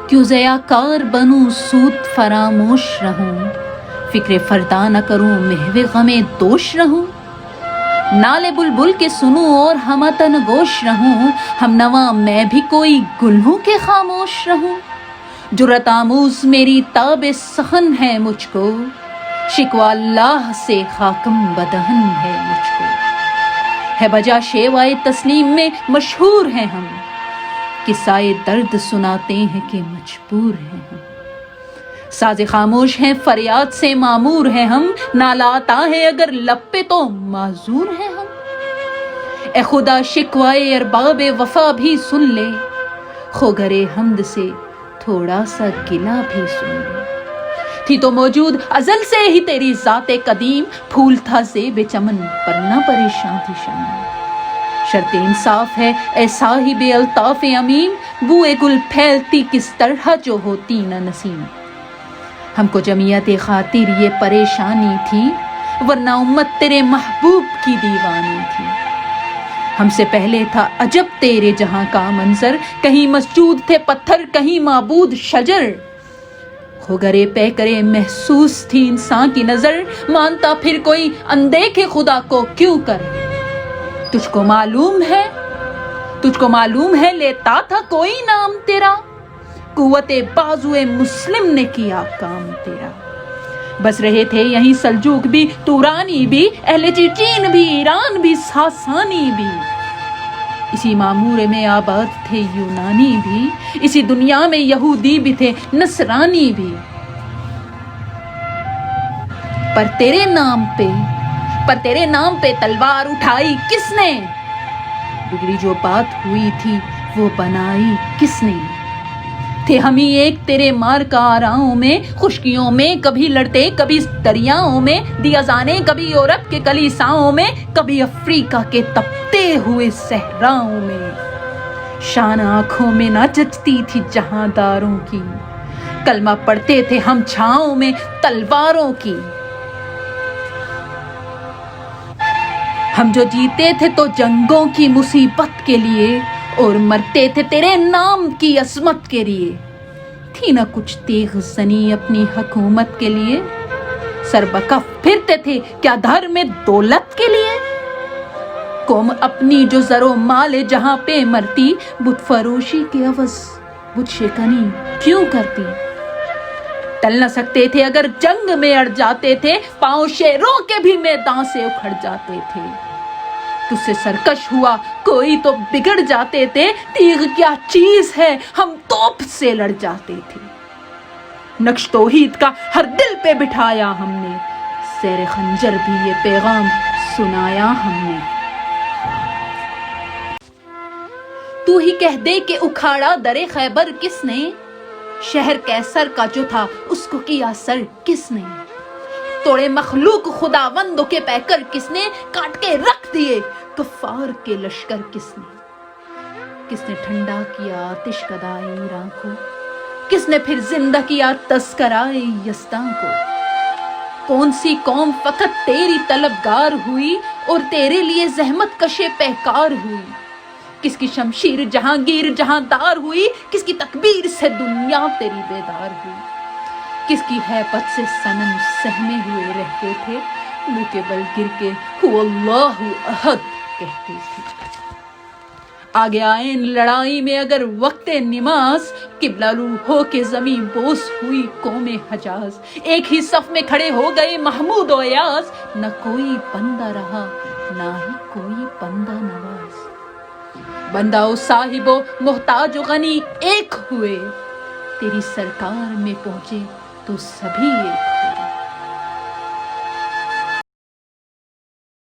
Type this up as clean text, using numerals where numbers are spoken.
کیوں ضیاءکار بنوں سود فراموش رہوں، فکر فردا نہ کروں محو غم دوش رہوں، نالے بلبل کے سنوں اور ہمتن گوش رہوں، ہم نواں میں بھی کوئی گل ہوں کہ خاموش رہوں، جرأت آموز میری تاب سخن ہے مجھ کو، شکوہ اللہ سے خاکم بدہن ہے مجھ کو، ہے بجا شیوائے تسلیم میں مشہور ہیں ہم، قصائے درد سناتے ہیں کہ مجبور ہیں ہم، ساز خاموش ہیں فریاد سے معمور ہیں ہم، نالہ آتا ہے اگر لب پہ تو معذور ہیں ہم، اے خدا شکوائے ارباب وفا بھی سن لے، خوگر حمد سے تھوڑا سا گلہ بھی سن لے، تھی تو موجود ازل سے ہی تیری ذات قدیم، پھول تھا زیب چمن پر نہ پریشان تھی شمع، شرط انصاف ہے اے صاحب الطاف امیم، بوئے گل پھیلتی کس طرح جو ہوتی نہ نسیم، ہم کو جمعیت خاطر یہ پریشانی تھی، ورنہ امت تیرے محبوب کی دیوانی تھی، ہم سے پہلے تھا عجب تیرے جہاں کا منظر، کہیں مسجود تھے پتھر کہیں معبود شجر، خوگرے پیکرے محسوس تھی انسان کی نظر، مانتا پھر کوئی اندیکھے خدا کو کیوں کر، تجھ کو معلوم ہے لیتا تھا کوئی نام تیرا، قوت بازوئے مسلم نے کیا کام تیرا، بس رہے تھے یہیں سلجوق بھی تورانی بھی، اہل چین بھی ایران بھی ساسانی بھی، اسی معمورے میں آباد تھے یونانی بھی، اسی دنیا میں یہودی بھی تھے نصرانی بھی، پر تیرے نام پہ تلوار اٹھائی کس نے، بگڑی جو بات ہوئی تھی وہ بنائی کس نے، تھے ہم ہی ایک تیرے مار کا آراؤں میں، خشکیوں میں کبھی لڑتے کبھی دریاؤں میں، دی اذانیں کبھی یورپ کے کلیساؤں میں، کبھی افریقہ کے تپتے ہوئے صحراؤں میں، شان آنکھوں میں نہ جچتی تھی جہاں داروں کی، کلمہ پڑھتے تھے ہم چھاؤں میں تلواروں کی، ہم جو جیتے تھے تو جنگوں کی مصیبت کے لیے، اور مرتے تھے تیرے نام کی عظمت کے لیے، تھی نہ کچھ تیغ زنی اپنی حکومت کے لیے، سر بکف پھرتے تھے کیا دھر میں دولت کے لیے، قوم اپنی جو زر و مال جہاں پہ مرتی، بت فروشی کے عوض بت شکنی کیوں کرتی، ٹل نہ سکتے تھے اگر جنگ میں اڑ جاتے تھے، پاؤں شیروں کے بھی میدان سے اکھڑ جاتے تھے، تجھ سے سرکش ہوا کوئی تو بگڑ جاتے تھے، تیغ کیا چیز ہے ہم توپ سے لڑ جاتے تھے، نقش توحید کا ہر دل پہ بٹھایا ہم نے، زیر خنجر بھی یہ پیغام سنایا ہم نے، تو ہی کہہ دے کہ اکھاڑا در خیبر کس نے، شہر کیسر کا جو تھا اس کو کیا سر کس نے، توڑے مخلوق خداوندوں کے پیکر کس نے، کاٹ کے رکھ دیے کفار کے لشکر کس نے ٹھنڈا کیا آتش کدائے ایراں کو، کس نے پھر زندہ کیا تذکرائے یزداں کو، کون سی قوم فقط تیری طلبگار ہوئی اور تیرے لیے زحمت کشے پہکار ہوئی، کس کی شمشیر جہانگیر جہاں دار ہوئی، کس کی تکبیر سے دنیا تیری بیدار ہوئی، کس کی ہیبت سے صنم سہمے ہوئے رہتے تھے، منہ کے بل گر کے هو اللہ احد کہتے تھے، آگے آئے لڑائی میں اگر وقت نماز، قبلہ رو ہو کے زمین بوس ہوئی قوم حجاز، ایک ہی صف میں کھڑے ہو گئے محمود و ایاز، نہ کوئی بندہ رہا نہ ہی کوئی بندہ نواز، بندہ و صاحب و محتاج و غنی ایک ہوئے، تیری سرکار میں پہنچے تو سبھی ایک